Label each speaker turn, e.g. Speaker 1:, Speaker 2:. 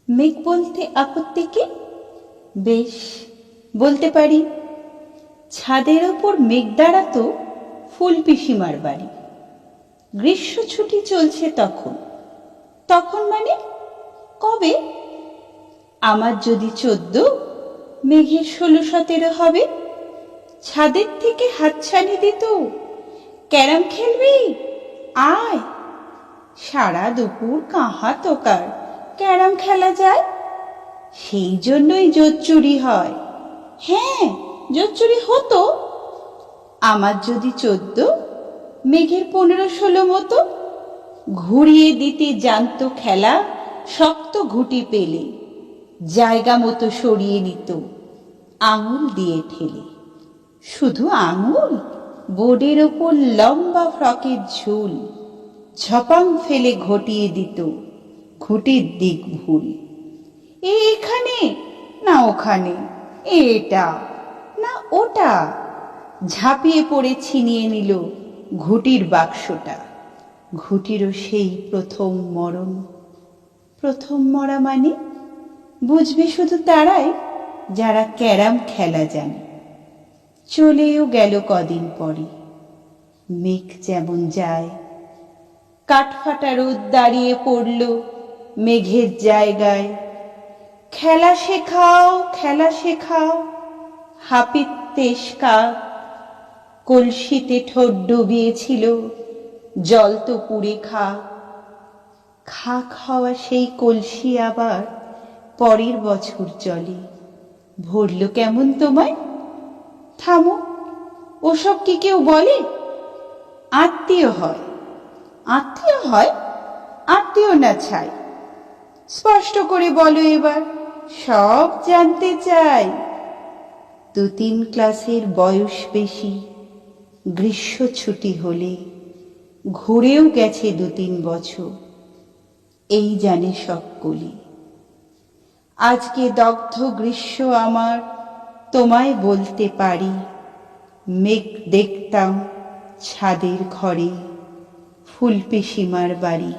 Speaker 1: মেঘ বলতে আপত্তি কি? বেশ, বলতে পারি। ছাদের ওপর মেঘ দাঁড়াতো ফুল পিসিমার বাড়ি। গ্রীষ্ম ছুটি চলছে তখন। তখন মানে কবে? আমার যদি 14, মেঘের 16-17 হবে। ছাদের থেকে হাতছানি দিত, ক্যারাম খেলবি? আয়। সারা দুপুর কাহা তোকার ক্যারাম খেলা যায়। সেই জন্যই জোচ্চুরি হয়। হ্যাঁ, জোচ্চুরি হতো। আমার যদি 14, মেঘের 15-16 মতো। ঘুরিয়ে দিতে জানতো খেলা, শক্ত ঘুটি পেলে জায়গা মতো সরিয়ে নিত আঙুল দিয়ে ঠেলে। শুধু আঙুল, বোর্ডের ওপর লম্বা ফ্রকের ঝুল ঝপাং ফেলে ঘটিয়ে দিত ঘুটির দিক ভুল। এখানে না ওখানে, এটা না ওটা, ঝাঁপিয়ে পড়ে ছিনিয়ে নিল ঘুটির বাক্সটা। ঘুটিরও সেই প্রথম মরণ। প্রথম মরা মানে বুঝবে শুধু তারাই যারা ক্যারাম খেলা জানে। চলেও গেল কদিন পরে। মেঘ যেমন যায়, কাঠফাটা রোদ দাঁড়িয়ে পড়ল মেঘের জায়গায়। খেলা শেখাও, খেলা শেখাও, হাপিত তেষ্কা। কলসিতে ঠোঁট ডুবিয়েছিল, জল তো পুড়ে খা। খাক হওয়া সেই কলসি আবার পরের বছর চলে। ভরল কেমন তোমায়? থামো, ওসব কি কেউ বলে? আত্মীয় হয়। আত্মীয় হয়? আত্মীয় না ছাই। স্পষ্ট করে বলো এবার, সব জানতে চাই। 2-3 ক্লাসের বয়স বেশি, গ্রীষ্ম ছুটি হলে ঘুরেও গেছে 2-3 বছর। এই জানে সকলে। আজকে দগ্ধ গ্রীষ্ম আমার, তোমায় বলতে পারি। মেঘ দেখতাম ছাদের ঘরে ফুল পিসিমার বাড়ি।